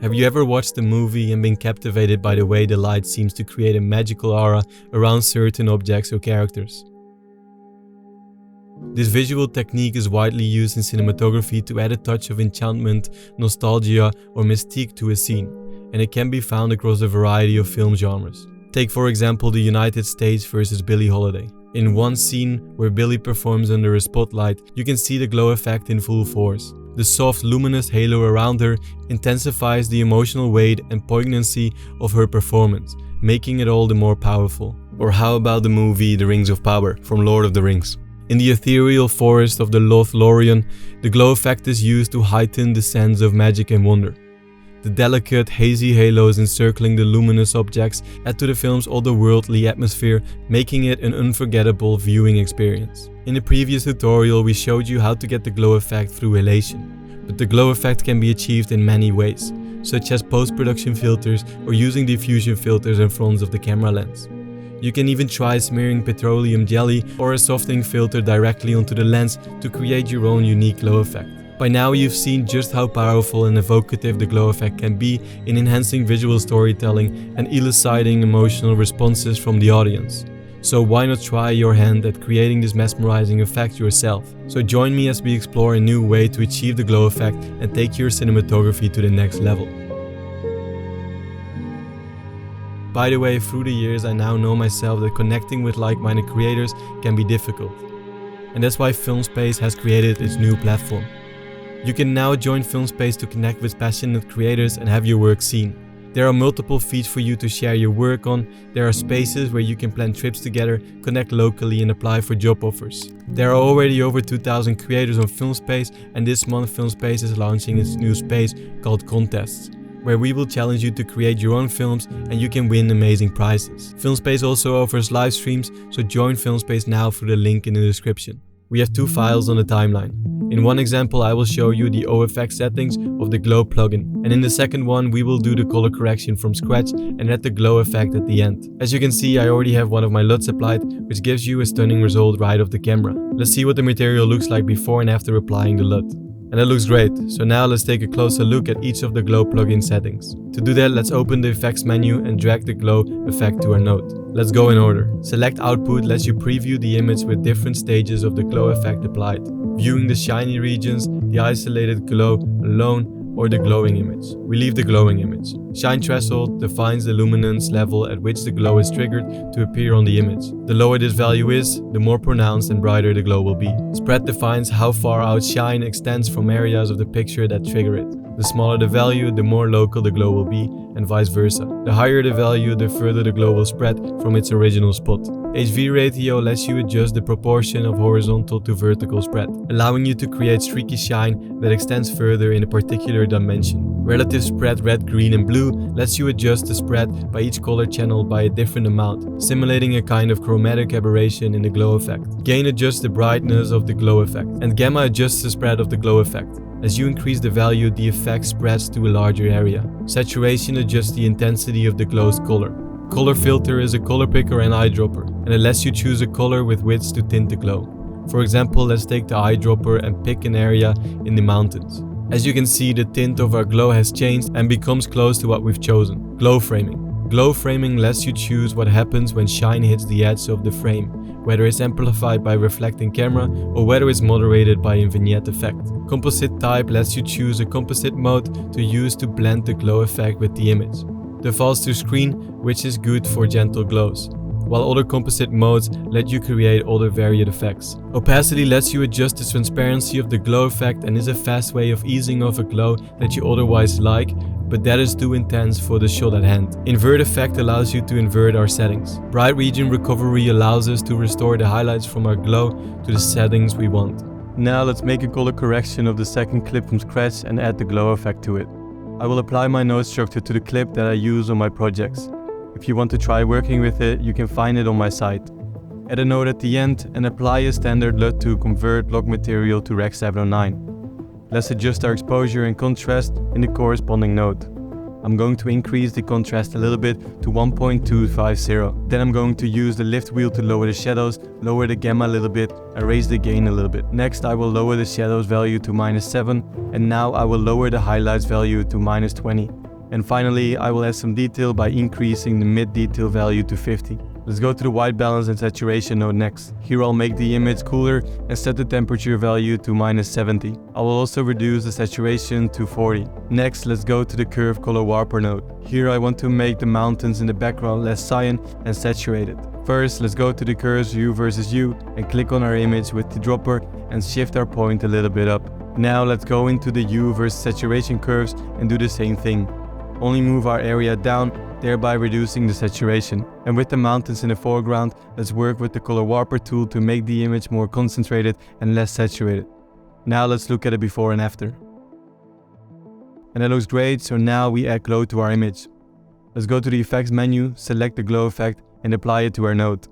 Have you ever watched a movie and been captivated by the way the light seems to create a magical aura around certain objects or characters? This visual technique is widely used in cinematography to add a touch of enchantment, nostalgia, or mystique to a scene, and it can be found across a variety of film genres. Take for example the United States versus Billie Holiday. In one scene where Billie performs under a spotlight, you can see the glow effect in full force. The soft, luminous halo around her intensifies the emotional weight and poignancy of her performance, making it all the more powerful. Or how about the movie The Rings of Power from Lord of the Rings? In the ethereal forest of the Lothlorien, the glow effect is used to heighten the sense of magic and wonder. The delicate, hazy halos encircling the luminous objects add to the film's otherworldly atmosphere, making it an unforgettable viewing experience. In the previous tutorial, we showed you how to get the glow effect through halation, but the glow effect can be achieved in many ways, such as post-production filters or using diffusion filters in front of the camera lens. You can even try smearing petroleum jelly or a softening filter directly onto the lens to create your own unique glow effect. By now you've seen just how powerful and evocative the glow effect can be in enhancing visual storytelling and eliciting emotional responses from the audience. So why not try your hand at creating this mesmerizing effect yourself? So join me as we explore a new way to achieve the glow effect and take your cinematography to the next level. By the way, through the years I now know myself that connecting with like-minded creators can be difficult. And that's why Filmspace has created its new platform. You can now join Filmspace to connect with passionate creators and have your work seen. There are multiple feeds for you to share your work on, there are spaces where you can plan trips together, connect locally and apply for job offers. There are already over 2,000 creators on Filmspace, and this month Filmspace is launching its new space called Contests, where we will challenge you to create your own films and you can win amazing prizes. Filmspace also offers live streams, so join Filmspace now through the link in the description. We have two files on the timeline. In one example I will show you the OFX settings of the glow plugin, and in the second one we will do the color correction from scratch and add the glow effect at the end. As you can see, I already have one of my LUTs applied, which gives you a stunning result right off the camera. Let's see what the material looks like before and after applying the LUT. And that looks great, so now let's take a closer look at each of the glow plugin settings. To do that, let's open the effects menu and drag the glow effect to our node. Let's go in order. Select output lets you preview the image with different stages of the glow effect applied. Viewing the shiny regions, the isolated glow alone, or the glowing image. We leave the glowing image. Shine threshold defines the luminance level at which the glow is triggered to appear on the image. The lower this value is, the more pronounced and brighter the glow will be. Spread defines how far out shine extends from areas of the picture that trigger it. The smaller the value, the more local the glow will be, and vice versa. The higher the value, the further the glow will spread from its original spot. HV ratio lets you adjust the proportion of horizontal to vertical spread, allowing you to create streaky shine that extends further in a particular dimension. Relative spread red, green and blue lets you adjust the spread by each color channel by a different amount, simulating a kind of chromatic aberration in the glow effect. Gain adjusts the brightness of the glow effect, and gamma adjusts the spread of the glow effect. As you increase the value, the effect spreads to a larger area. Saturation adjusts the intensity of the glow's color. Color filter is a color picker and eyedropper, and it lets you choose a color with which to tint the glow. For example, let's take the eyedropper and pick an area in the mountains. As you can see, the tint of our glow has changed and becomes close to what we've chosen. Glow framing. Glow framing lets you choose what happens when shine hits the edge of the frame, whether it's amplified by reflecting camera or whether it's moderated by a vignette effect. Composite type lets you choose a composite mode to use to blend the glow effect with the image. Defaults to screen, which is good for gentle glows, while other composite modes let you create other varied effects. Opacity lets you adjust the transparency of the glow effect and is a fast way of easing off a glow that you otherwise like, but that is too intense for the shot at hand. Invert effect allows you to invert our settings. Bright region recovery allows us to restore the highlights from our glow to the settings we want. Now let's make a color correction of the second clip from scratch and add the glow effect to it. I will apply my node structure to the clip that I use on my projects. If you want to try working with it, you can find it on my site. Add a node at the end and apply a standard LUT to convert log material to Rec 709. Let's adjust our exposure and contrast in the corresponding node. I'm going to increase the contrast a little bit to 1.250. Then I'm going to use the lift wheel to lower the shadows, lower the gamma a little bit and raise the gain a little bit. Next I will lower the shadows value to -7 and now I will lower the highlights value to -20. And finally, I will add some detail by increasing the mid detail value to 50. Let's go to the white balance and saturation node next. Here I'll make the image cooler and set the temperature value to -70. I will also reduce the saturation to 40. Next, let's go to the curve color warper node. Here I want to make the mountains in the background less cyan and saturated. First, let's go to the curves U versus U and click on our image with the dropper and shift our point a little bit up. Now let's go into the U versus saturation curves and do the same thing. Only move our area down, thereby reducing the saturation. And with the mountains in the foreground, let's work with the color warper tool to make the image more concentrated and less saturated. Now let's look at it before and after. And that looks great, so now we add glow to our image. Let's go to the effects menu, select the glow effect and apply it to our node.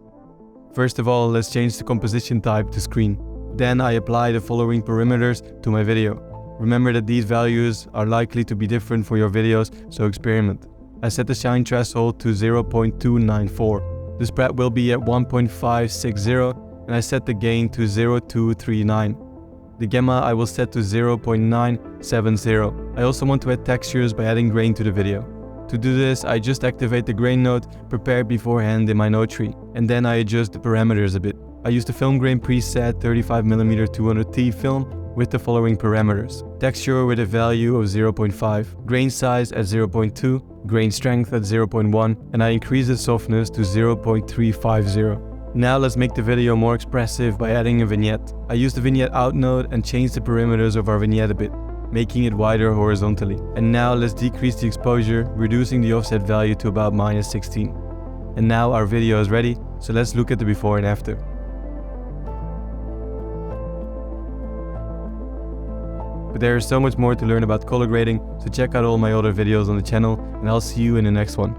First of all, let's change the composition type to screen. Then I apply the following parameters to my video. Remember that these values are likely to be different for your videos, so experiment. I set the shine threshold to 0.294. The spread will be at 1.560 and I set the gain to 0.239. The gamma I will set to 0.970. I also want to add textures by adding grain to the video. To do this, I just activate the grain node prepared beforehand in my node tree, and then I adjust the parameters a bit. I use the film grain preset 35mm 200T film with the following parameters. Texture with a value of 0.5, grain size at 0.2, grain strength at 0.1, and I increase the softness to 0.350. Now let's make the video more expressive by adding a vignette. I use the vignette out node and change the parameters of our vignette a bit, making it wider horizontally. And now let's decrease the exposure, reducing the offset value to about -16. And now our video is ready, so let's look at the before and after. But there is so much more to learn about color grading, so check out all my other videos on the channel and I'll see you in the next one.